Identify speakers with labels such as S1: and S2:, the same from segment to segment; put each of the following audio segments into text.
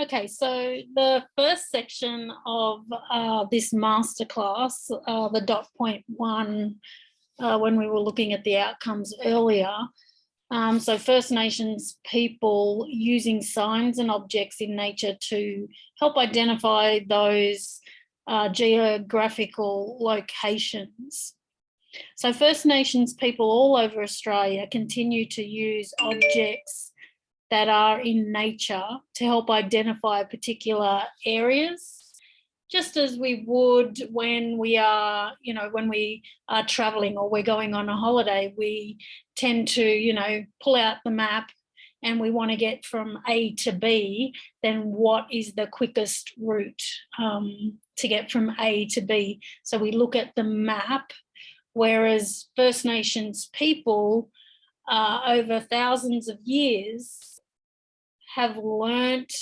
S1: Okay, so the first section of this masterclass, the dot point one, when we were looking at the outcomes earlier. So First Nations people using signs and objects in nature to help identify those geographical locations. So First Nations people all over Australia continue to use objects that are in nature to help identify particular areas, just as we would when we are, when we are traveling or we're going on a holiday. We tend to, pull out the map and we want to get from A to B, then what is the quickest route to get from A to B? So we look at the map, whereas First Nations people over thousands of years have learnt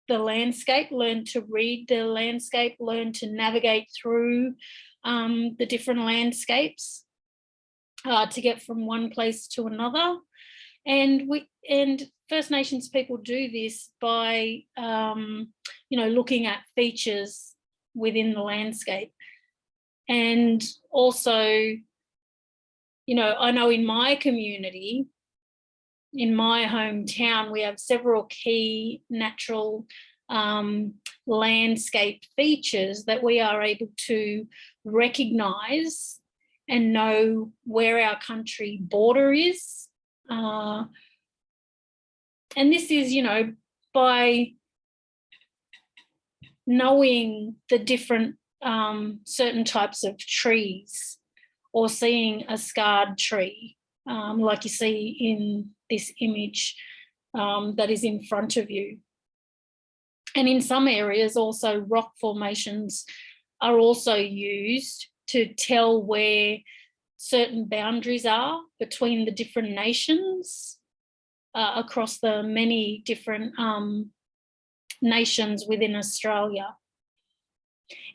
S1: the landscape, learned to read the landscape, learned to navigate through the different landscapes to get from one place to another. And First Nations people do this by, looking at features within the landscape. And also, I know in my community, in my hometown, we have several key natural landscape features that we are able to recognise and know where our country border is. And this is, by knowing the different certain types of trees, or seeing a scarred tree, like you see in this image that is in front of you. And in some areas also, rock formations are also used to tell where certain boundaries are between the different nations across the many different nations within Australia.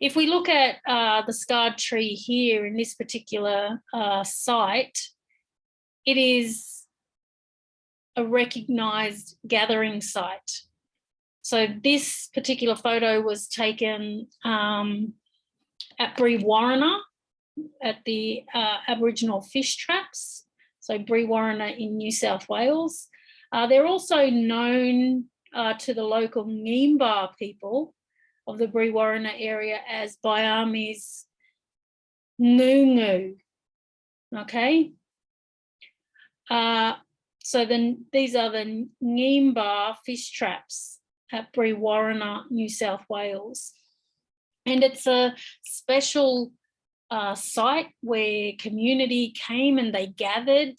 S1: If we look at the scarred tree here in this particular site, it is a recognised gathering site. So this particular photo was taken at Brewarrina, at the Aboriginal fish traps, so Brewarrina in New South Wales. They're also known to the local Ngimba people of the Brewarrina area as Biami's Ngungu, okay? So then these are the Ngimba fish traps at Brewarrina, New South Wales. And it's a special site where community came and they gathered,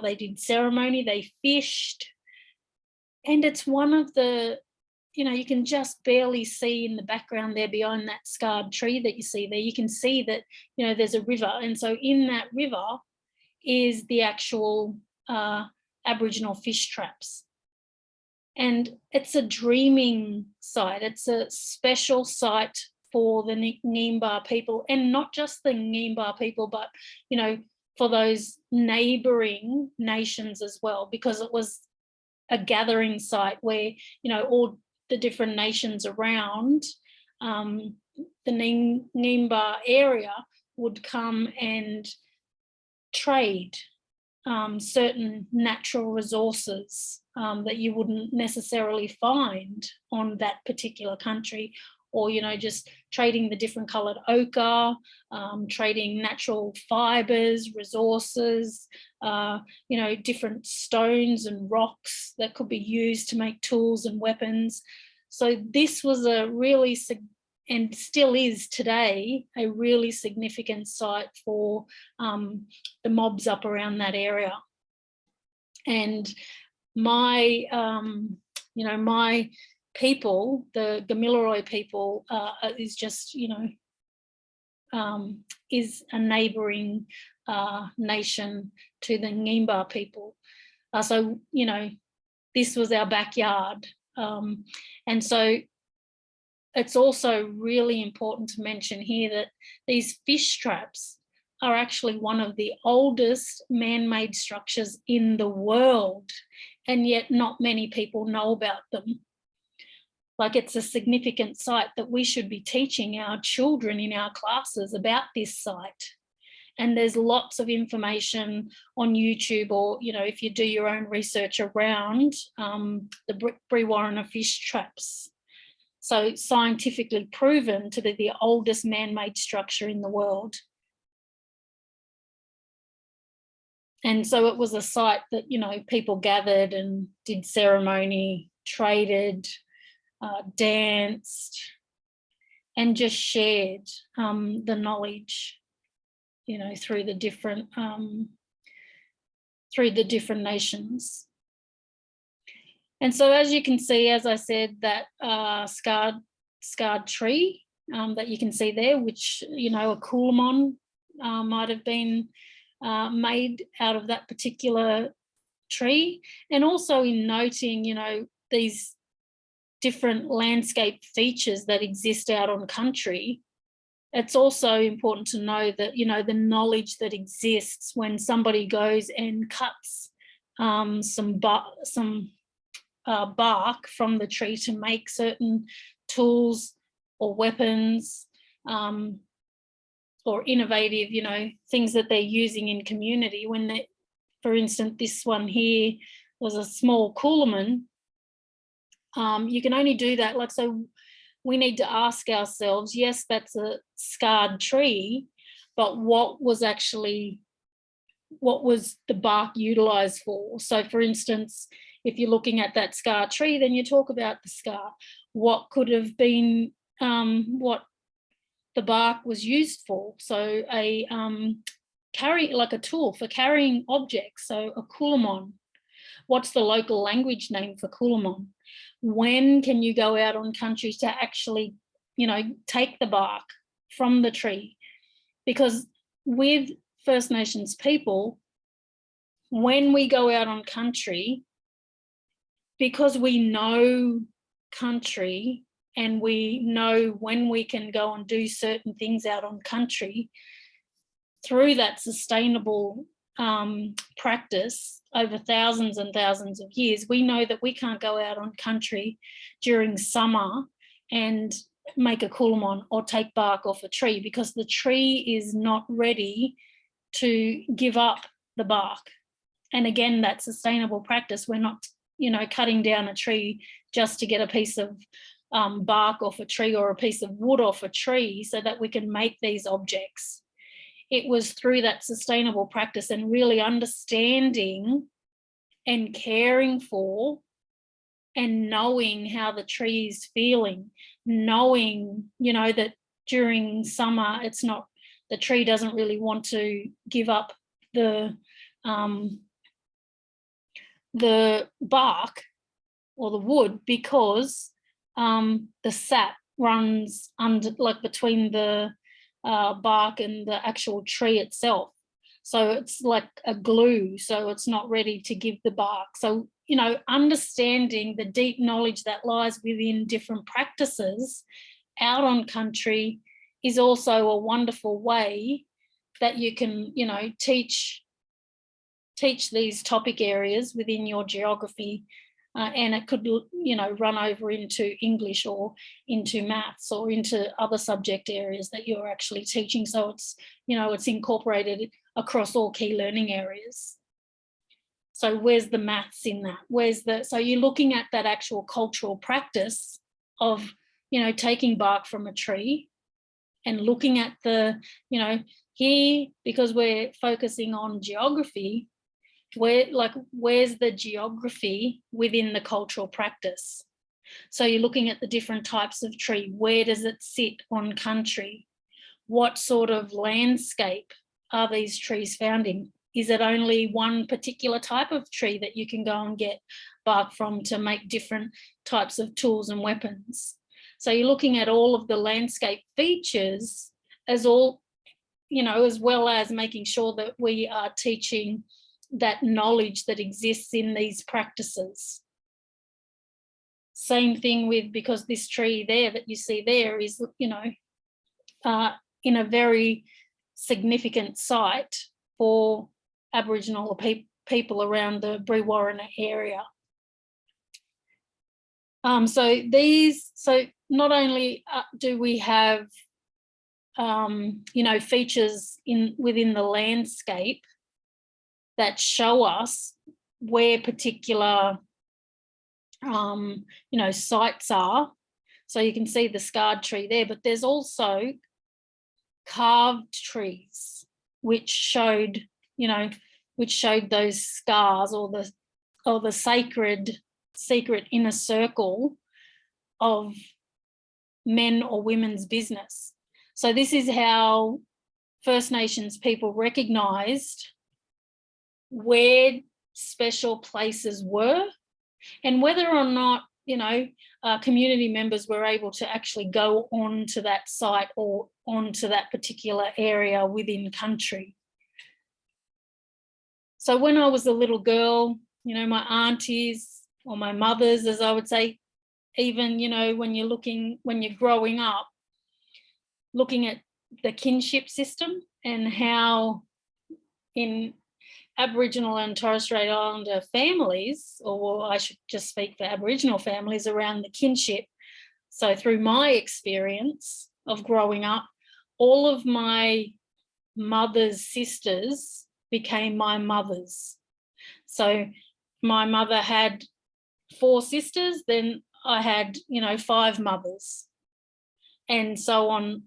S1: they did ceremony, they fished. And it's one of the, you can just barely see in the background there behind that scarred tree that you see there, you can see that, there's a river. And so in that river is the actual Aboriginal fish traps. And it's a dreaming site. It's a special site for the Ngimba people, and not just the Ngimba people, but, for those neighbouring nations as well, because it was a gathering site where, all the different nations around the Ngimba area would come and trade certain natural resources that you wouldn't necessarily find on that particular country, or, just trading the different coloured ochre, trading natural fibres, resources, different stones and rocks that could be used to make tools and weapons. So this was a really, and still is today, a really significant site for the mobs up around that area. And my, my people, the Gamilaroi people, is just, is a neighbouring nation to the Ngimba people. So, this was our backyard. And so it's also really important to mention here that these fish traps are actually one of the oldest man-made structures in the world, and yet not many people know about them. Like, it's a significant site that we should be teaching our children in our classes about this site. And there's lots of information on YouTube, or, you know, if you do your own research around the Brewarrina fish traps. So scientifically proven to be the oldest man-made structure in the world. And so it was a site that, you know, people gathered and did ceremony, traded, danced, and just shared the knowledge, you know, through the different nations. And so, as you can see, as I said, that scarred tree that you can see there, which, you know, a coolamon might have been made out of that particular tree. And also in noting, you know, these different landscape features that exist out on country, it's also important to know that, you know, the knowledge that exists when somebody goes and cuts some bark from the tree to make certain tools or weapons, or innovative, you know, things that they're using in community. When they, for instance, this one here was a small coolamon, you can only do that, like, so we need to ask ourselves, yes, that's a scarred tree, but what was the bark utilised for? So, for instance, if you're looking at that scar tree, then you talk about the scar. What could have been, what the bark was used for? So a like a tool for carrying objects, so a coolamon. What's the local language name for coolamon? When can you go out on country to actually, you know, take the bark from the tree? Because with First Nations people, when we go out on country, because we know country and we know when we can go and do certain things out on country, through that sustainable practice over thousands and thousands of years, we know that we can't go out on country during summer and make a coolamon or take bark off a tree, because the tree is not ready to give up the bark. And again, that sustainable practice, we're not, you know, cutting down a tree just to get a piece of bark off a tree or a piece of wood off a tree so that we can make these objects. It was through that sustainable practice and really understanding and caring for and knowing how the tree is feeling, knowing, you know, that during summer it's not, the tree doesn't really want to give up the bark or the wood, because the sap runs under, like, between the bark and the actual tree itself. So it's like a glue, so it's not ready to give the bark. So, you know, understanding the deep knowledge that lies within different practices out on country is also a wonderful way that you can, you know, teach these topic areas within your geography, and it could, you know, run over into English or into maths or into other subject areas that you're actually teaching. So it's, you know, it's incorporated across all key learning areas. So where's the maths in that? So you're looking at that actual cultural practice of, you know, taking bark from a tree and looking at the, you know, here, because we're focusing on geography, where's the geography within the cultural practice? So you're looking at the different types of tree. Where does it sit on country? What sort of landscape are these trees found in? Is it only one particular type of tree that you can go and get bark from to make different types of tools and weapons? So you're looking at all of the landscape features as all, you know, as well as making sure that we are teaching that knowledge that exists in these practices. Same thing with, because this tree there that you see there is, you know, in a very significant site for Aboriginal people around the Brewarrina area. So not only do we have, features within the landscape that show us where particular, sites are. So you can see the scarred tree there, but there's also carved trees, which showed those scars, or the secret inner circle of men or women's business. So this is how First Nations people recognised where special places were, and whether or not, community members were able to actually go on to that site or onto that particular area within country. So when I was a little girl, my aunties, or my mothers, as I would say, even, when you're growing up, looking at the kinship system and how in Aboriginal and Torres Strait Islander families, or I should just speak for Aboriginal families, around the kinship. So through my experience of growing up, all of my mother's sisters became my mothers. So my mother had 4 sisters, then I had, 5 mothers, and so on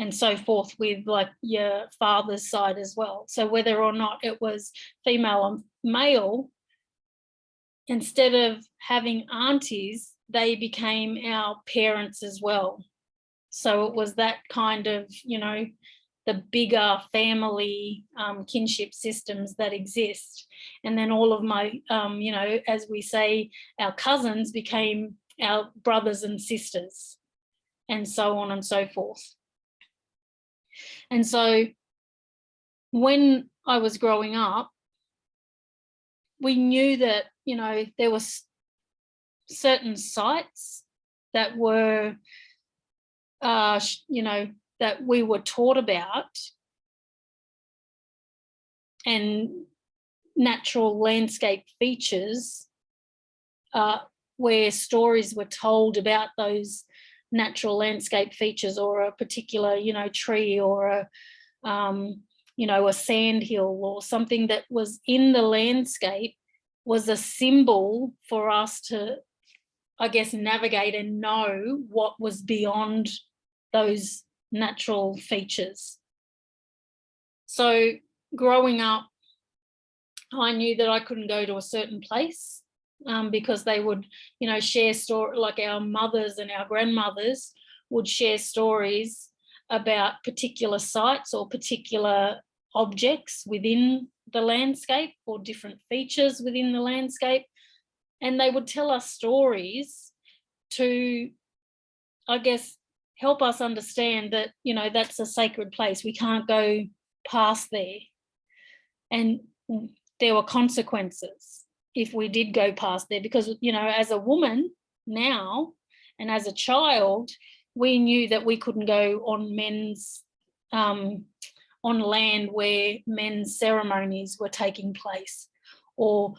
S1: and so forth with like your father's side as well. So whether or not it was female or male, instead of having aunties, they became our parents as well. So it was that kind of, the bigger family kinship systems that exist. And then all of my, as we say, our cousins became our brothers and sisters, and so on and so forth. And so when I was growing up, we knew that, there were certain sites that were, that we were taught about, and natural landscape features where stories were told about those natural landscape features, or a particular, tree, or a sand hill, or something that was in the landscape, was a symbol for us to, I guess, navigate and know what was beyond those natural features. So growing up, I knew that I couldn't go to a certain place because they would, share story, like our mothers and our grandmothers would share stories about particular sites or particular objects within the landscape, or different features within the landscape. And they would tell us stories to, I guess, help us understand that, that's a sacred place. We can't go past there. And there were consequences if we did go past there, because, as a woman now and as a child, we knew that we couldn't go on men's, on land where men's ceremonies were taking place, or,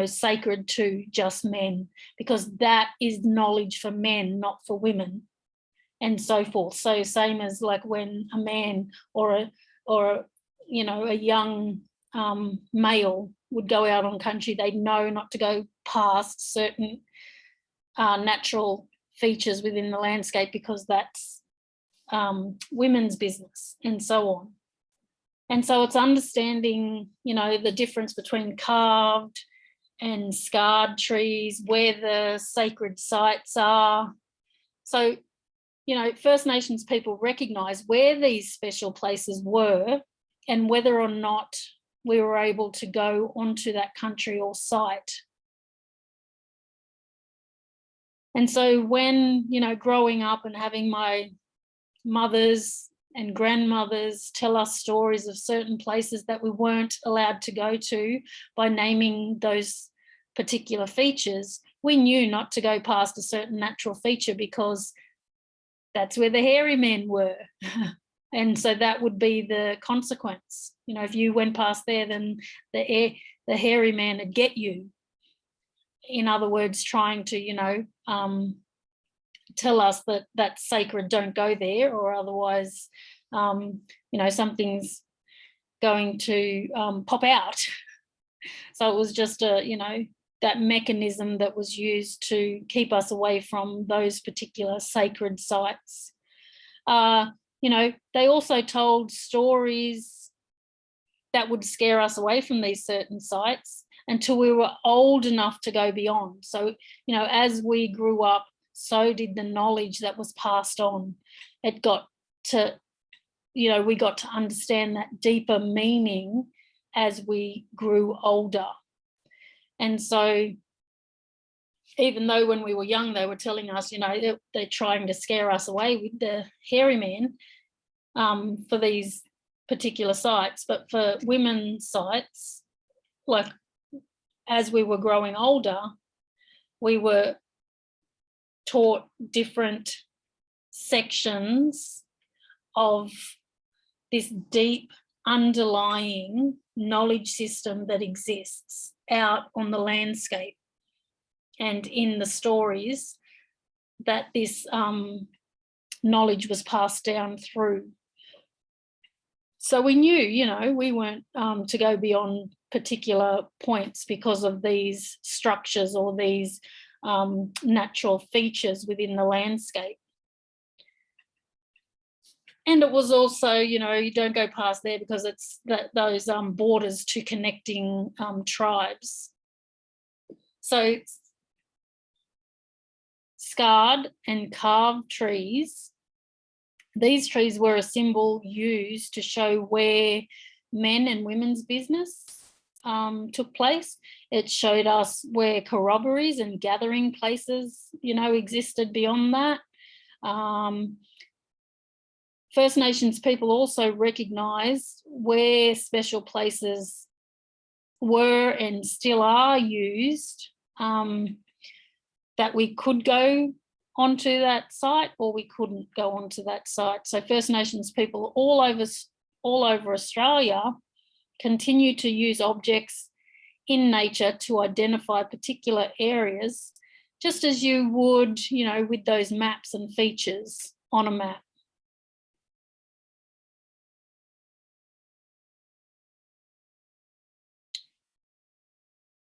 S1: sacred to just men, because that is knowledge for men, not for women, and so forth. So same as like when a man or a young male would go out on country, they'd know not to go past certain natural features within the landscape, because that's women's business, and so on. And so it's understanding, the difference between carved and scarred trees, where the sacred sites are. So, First Nations people recognise where these special places were, and whether or not we were able to go onto that country or site. And so when, growing up and having my mothers and grandmothers tell us stories of certain places that we weren't allowed to go to by naming those particular features, we knew not to go past a certain natural feature, because that's where the hairy men were. And so that would be the consequence. If you went past there, then the hairy man would get you. in other words, trying to, tell us that that's sacred, don't go there, or otherwise, something's going to pop out. So it was just that mechanism that was used to keep us away from those particular sacred sites. They also told stories that would scare us away from these certain sites until we were old enough to go beyond. So, as we grew up, so did the knowledge that was passed on. It got to, we got to understand that deeper meaning as we grew older. And so even though when we were young, they were telling us, they're trying to scare us away with the hairy man for these particular sites, but for women's sites, like as we were growing older, we were taught different sections of this deep underlying knowledge system that exists out on the landscape and in the stories that this knowledge was passed down through. So we knew, we weren't to go beyond particular points because of these structures or these natural features within the landscape. And it was also, you don't go past there because it's those borders to connecting tribes. So scarred and carved trees, these trees were a symbol used to show where men and women's business took place. It showed us where corroborees and gathering places, existed beyond that. First Nations people also recognised where special places were and still are used, that we could go onto that site or we couldn't go onto that site. So First Nations people all over Australia continue to use objects in nature to identify particular areas, just as you would, with those maps and features on a map.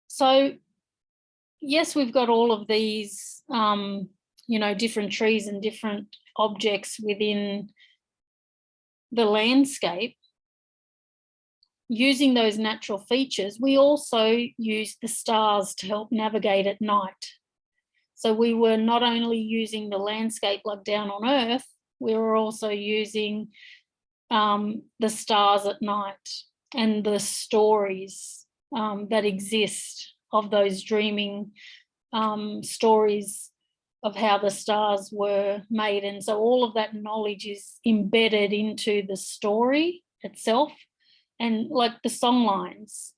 S1: So, yes, we've got all of these, different trees and different objects within the landscape. Using those natural features, we also use the stars to help navigate at night. So we were not only using the landscape like down on Earth, we were also using the stars at night and the stories that exist of those dreaming stories of how the stars were made. And so all of that knowledge is embedded into the story itself and like the song lines.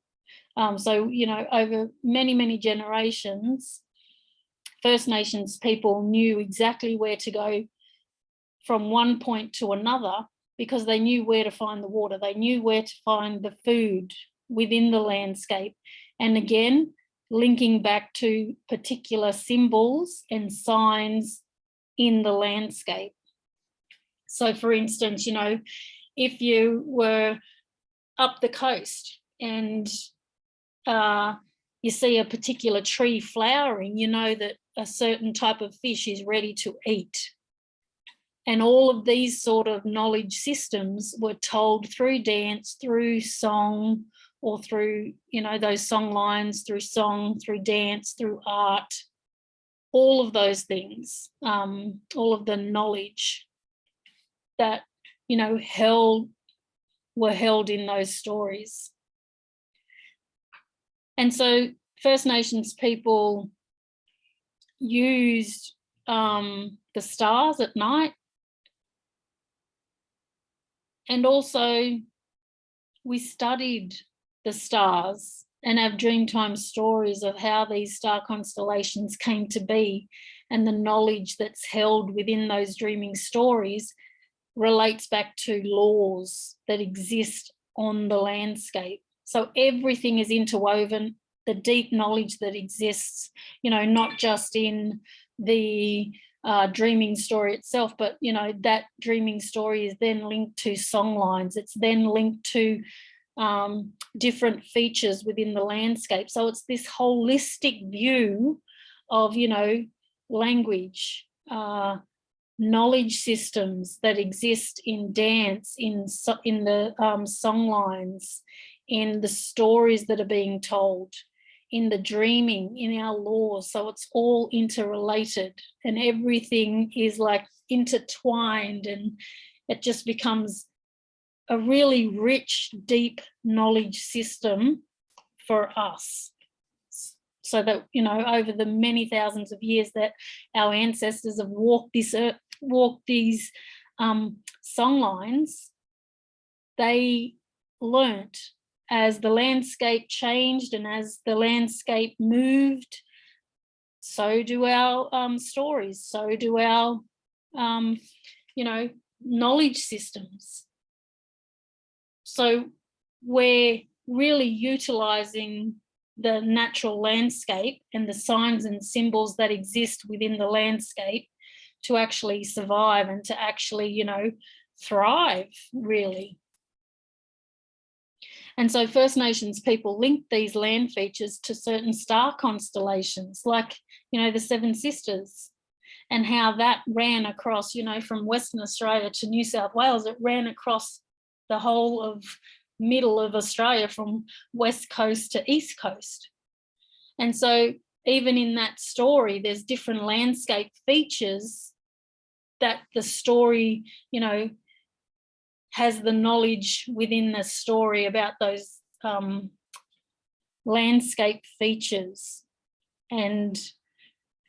S1: So, over many, many generations, First Nations people knew exactly where to go from one point to another because they knew where to find the water. They knew where to find the food within the landscape. And again, linking back to particular symbols and signs in the landscape. So for instance, if you were up the coast and you see a particular tree flowering, you know that a certain type of fish is ready to eat. And all of these sort of knowledge systems were told through dance, through song, or through, those song lines, through song, through dance, through art, all of those things, all of the knowledge that, were held in those stories. And so First Nations people used the stars at night. And also we studied the stars and have Dreamtime stories of how these star constellations came to be, and the knowledge that's held within those dreaming stories relates back to laws that exist on the landscape. So everything is interwoven the deep knowledge that exists, you know, not just in the dreaming story itself, but, you know, that dreaming story is then linked to song lines. It's then linked to different features within the landscape. So it's this holistic view of, you know, language, knowledge systems that exist in dance, in the song lines, in the stories that are being told, in the dreaming, in our laws. So it's all interrelated and everything is like intertwined, and it just becomes a really rich, deep knowledge system for us. So that, you know, over the many thousands of years that our ancestors have walked this earth, walked these song lines, they learnt as the landscape changed and as the landscape moved, so do our stories, so do our, you know, knowledge systems. So we're really utilising the natural landscape and the signs and symbols that exist within the landscape to actually survive and to actually, you know, thrive, really. And so First Nations people link these land features to certain star constellations, like, you know, the Seven Sisters, and how that ran across, you know, from Western Australia to New South Wales. It ran across the whole of middle of Australia from West Coast to East Coast. And so even in that story, there's different landscape features that the story, you know, has the knowledge within the story about those landscape features and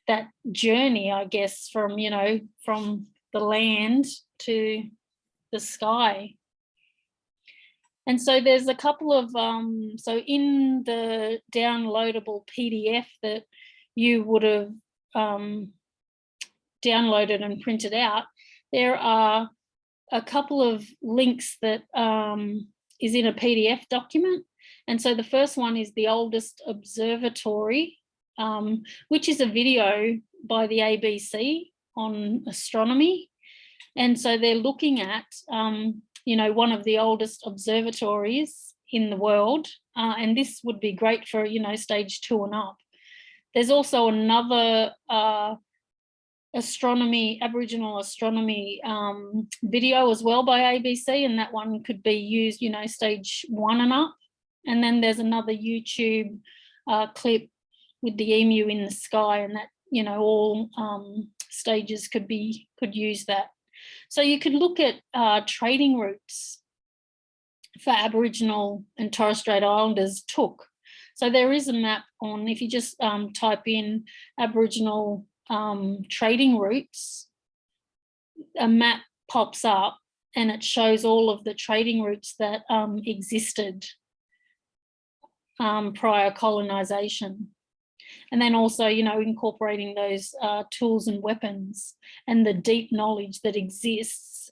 S1: that journey, I guess, from, you know, from the land to the sky. And so there's a couple of, so in the downloadable PDF that you would have downloaded and printed out, there are a couple of links that is in a PDF document. And so the first one is the oldest observatory, which is a video by the ABC on astronomy. And so they're looking at, you know, one of the oldest observatories in the world. And this would be great for, you know, stage 2 and up. There's also another Aboriginal astronomy video as well by ABC, and that one could be used, you know, stage 1 and up. And then there's another YouTube clip with the emu in the sky, and that, you know, all stages could use that. So you could look at trading routes for Aboriginal and Torres Strait Islanders took. So there is a map on, if you just type in Aboriginal trading routes, a map pops up and it shows all of the trading routes that existed prior colonisation. And then also, you know, incorporating those tools and weapons and the deep knowledge that exists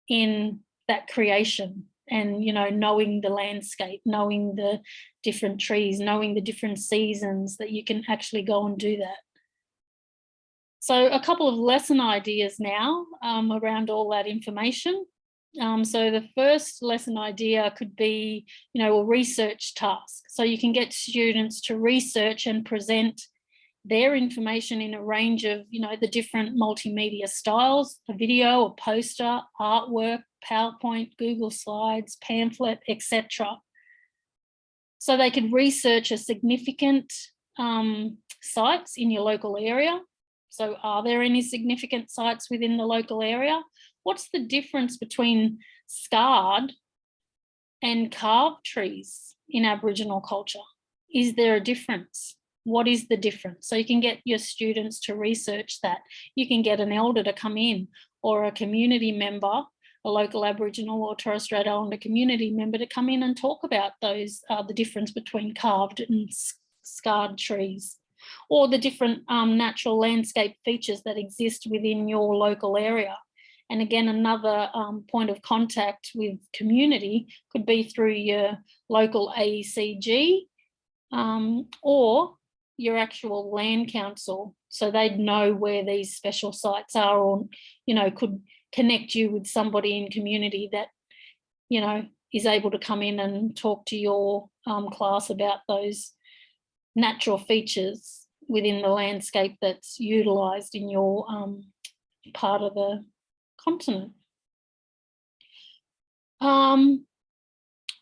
S1: in that creation, and, you know, knowing the landscape, knowing the different trees, knowing the different seasons, that you can actually go and do that. So a couple of lesson ideas now around all that information. So the first lesson idea could be, you know, a research task. So you can get students to research and present their information in a range of, you know, the different multimedia styles: a video, a poster, artwork, PowerPoint, Google Slides, pamphlet, etc. So they could research a significant sites in your local area. So are there any significant sites within the local area? What's the difference between scarred and carved trees in Aboriginal culture? Is there a difference? What is the difference? So you can get your students to research that. You can get an elder to come in, or a community member, a local Aboriginal or Torres Strait Islander community member, to come in and talk about those, the difference between carved and scarred trees, or the different natural landscape features that exist within your local area. And again, another point of contact with community could be through your local AECG or your actual land council, so they'd know where these special sites are, or, you know, could connect you with somebody in community that, you know, is able to come in and talk to your class about those natural features within the landscape that's utilised in your part of the continent.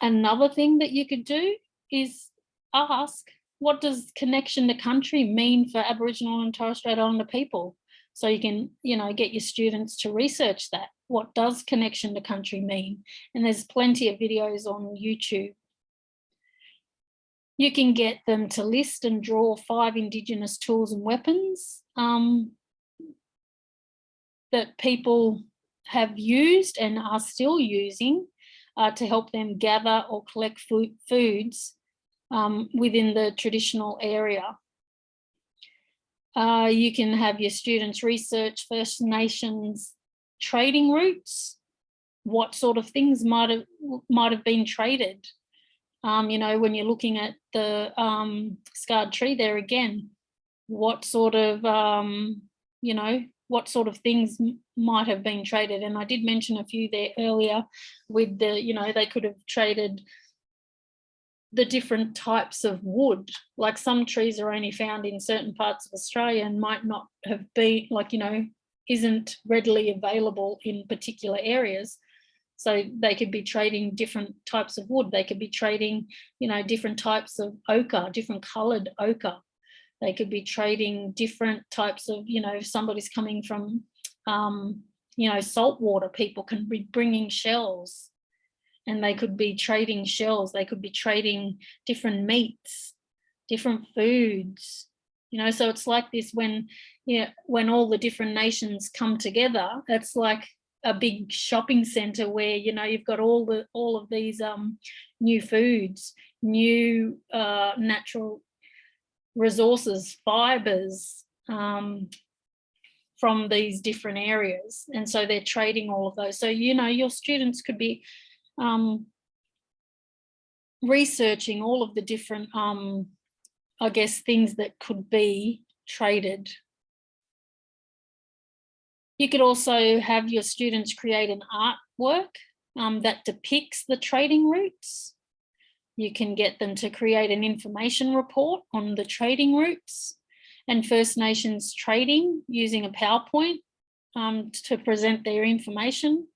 S1: Another thing that you could do is ask, what does connection to country mean for Aboriginal and Torres Strait Islander people? So you can, you know, get your students to research that. What does connection to country mean? And there's plenty of videos on YouTube. You can get them to list and draw 5 Indigenous tools and weapons that people have used and are still using to help them gather or collect foods within the traditional area. You can have your students research First Nations trading routes. What sort of things might have been traded? You know, when you're looking at the scarred tree there again, what sort of, you know, what sort of things might have been traded? And I did mention a few there earlier with the, you know, they could have traded the different types of wood. Like some trees are only found in certain parts of Australia and might not have been, like, you know, isn't readily available in particular areas. So they could be trading different types of wood. They could be trading, you know, different types of ochre, different coloured ochre. They could be trading different types of, you know, if somebody's coming from, you know, saltwater, people can be bringing shells, and they could be trading shells. They could be trading different meats, different foods, you know. So it's like this when, you know, when all the different nations come together, it's like a big shopping centre where, you know, you've got all of these new foods, new natural resources, fibres from these different areas, and so they're trading all of those. So, you know, your students could be researching all of the different, I guess, things that could be traded. You could also have your students create an artwork that depicts the trading routes. You can get them to create an information report on the trading routes and First Nations trading using a PowerPoint to present their information.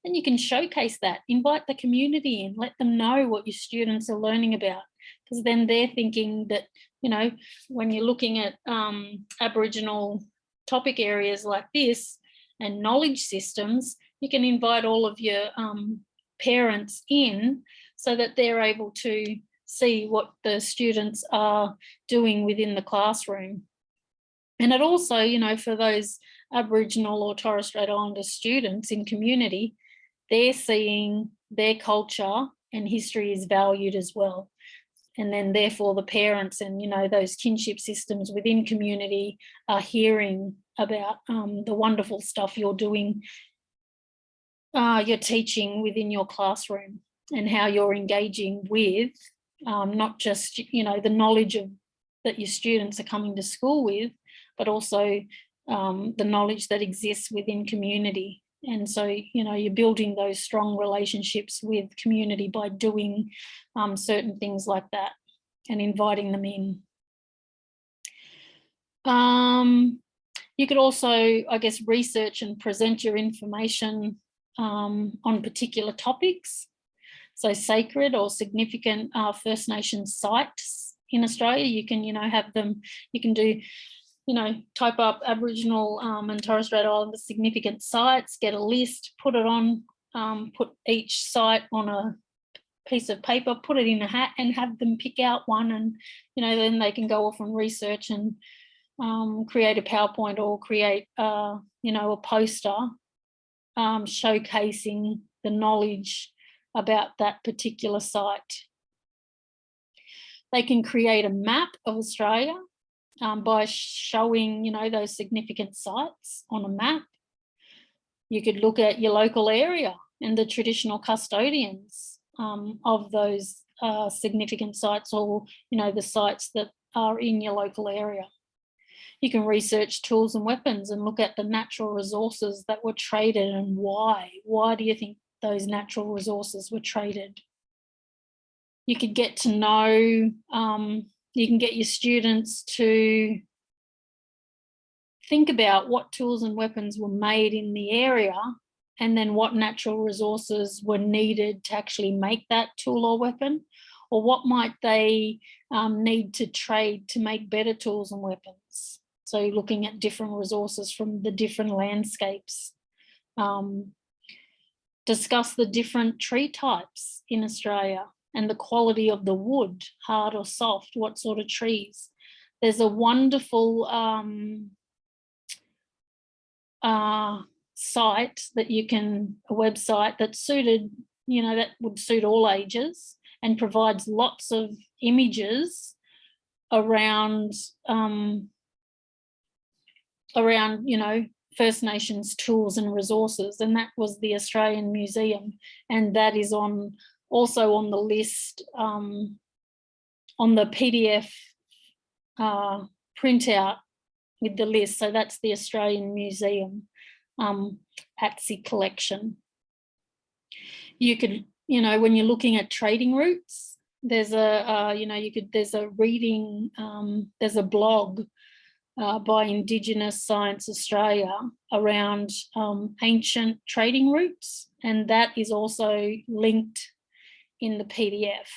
S1: And you can showcase that, invite the community in, let them know what your students are learning about, because then they're thinking that, you know, when you're looking at Aboriginal topic areas like this and knowledge systems, you can invite all of your parents in so that they're able to see what the students are doing within the classroom. And it also, you know, for those Aboriginal or Torres Strait Islander students in community, they're seeing their culture and history is valued as well. And then therefore the parents and, you know, those kinship systems within community are hearing about the wonderful stuff you're doing, you're teaching within your classroom, and how you're engaging with not just, you know, the knowledge of that your students are coming to school with, but also the knowledge that exists within community. And so, you know, you're building those strong relationships with community by doing certain things like that and inviting them in. You could also, I guess, research and present your information on particular topics. So sacred or significant First Nations sites in Australia, you can, you know, have them, you can do, you know, type up Aboriginal and Torres Strait Islander significant sites, get a list, put it on, put each site on a piece of paper, put it in a hat and have them pick out one, and, you know, then they can go off and research and create a PowerPoint or create, you know, a poster showcasing the knowledge about that particular site. They can create a map of Australia by showing, you know, those significant sites on a map. You could look at your local area and the traditional custodians of those significant sites, or, you know, the sites that are in your local area. You can research tools and weapons and look at the natural resources that were traded and why. Why do you think those natural resources were traded? You could get to know, you can get your students to think about what tools and weapons were made in the area, and then what natural resources were needed to actually make that tool or weapon, or what might they need to trade to make better tools and weapons. So looking at different resources from the different landscapes. Discuss the different tree types in Australia and the quality of the wood, hard or soft, what sort of trees. There's a wonderful site that you can, a website that's suited, you know, that would suit all ages, and provides lots of images around, you know, First Nations tools and resources, and that was the Australian Museum, and that is also on the list, on the PDF printout with the list. So that's the Australian Museum ATSI collection. You could, you know, when you're looking at trading routes, there's a, you know, there's a reading, there's a blog by Indigenous Science Australia around ancient trading routes, and that is also linked in the PDF.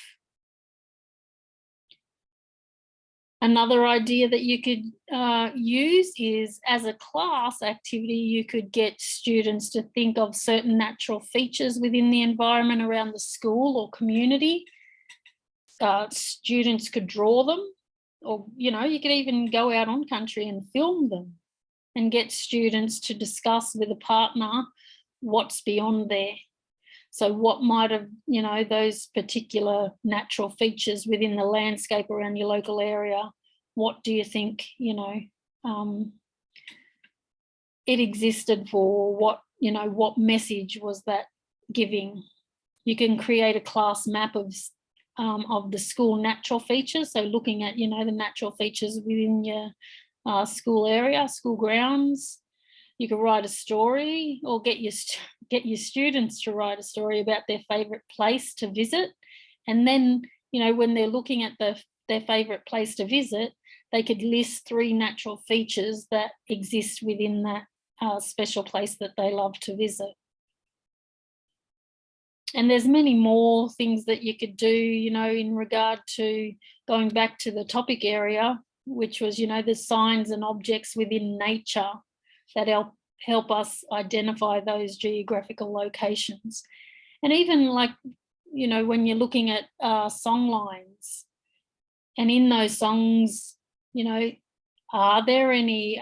S1: Another idea that you could use is, as a class activity, you could get students to think of certain natural features within the environment around the school or community. Students could draw them, or, you know, you could even go out on country and film them and get students to discuss with a partner what's beyond there. So what might have, you know, those particular natural features within the landscape around your local area, what do you think, you know, it existed for? What, you know, what message was that giving? You can create a class map of the school natural features. So looking at, you know, the natural features within your school area, school grounds. You could write a story, or get your students to write a story about their favourite place to visit. And then, you know, when they're looking at their favourite place to visit, they could list 3 natural features that exist within that special place that they love to visit. And there's many more things that you could do, you know, in regard to going back to the topic area, which was, you know, the signs and objects within nature that help us identify those geographical locations. And even, like, you know, when you're looking at song lines, and in those songs, you know, are there any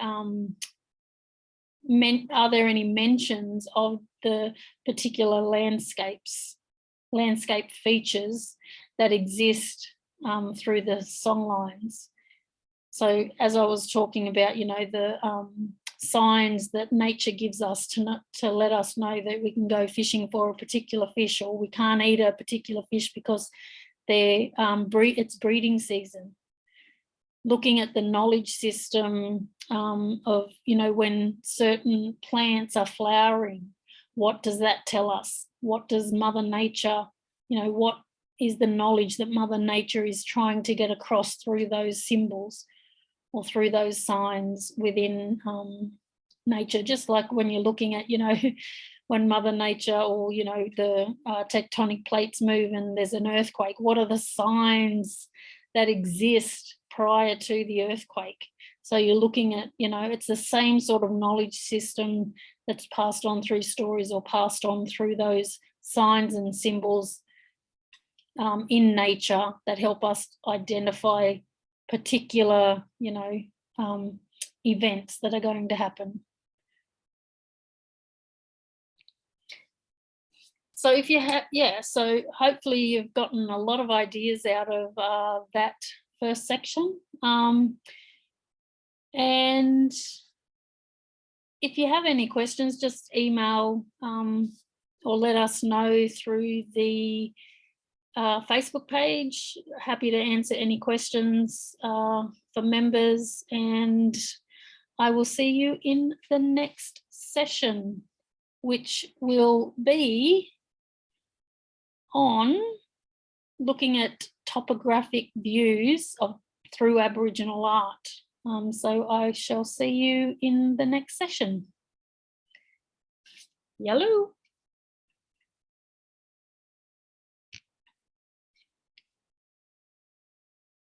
S1: mentions of the particular landscape features that exist through the song lines? So as I was talking about, you know, the signs that nature gives us to let us know that we can go fishing for a particular fish, or we can't eat a particular fish because it's breeding season. Looking at the knowledge system of, you know, when certain plants are flowering, what does that tell us? What does Mother Nature, you know, what is the knowledge that Mother Nature is trying to get across through those symbols or through those signs within nature? Just like when you're looking at, you know, when Mother Nature, or, you know, the tectonic plates move and there's an earthquake, what are the signs that exist prior to the earthquake? So you're looking at, you know, it's the same sort of knowledge system that's passed on through stories, or passed on through those signs and symbols in nature that help us identify particular, you know, events that are going to happen. So if you have, so hopefully you've gotten a lot of ideas out of that first section. And if you have any questions, just email or let us know through the Facebook page. Happy to answer any questions for members, and I will see you in the next session, which will be on looking at topographic views through Aboriginal art. So I shall see you in the next session. Yellow.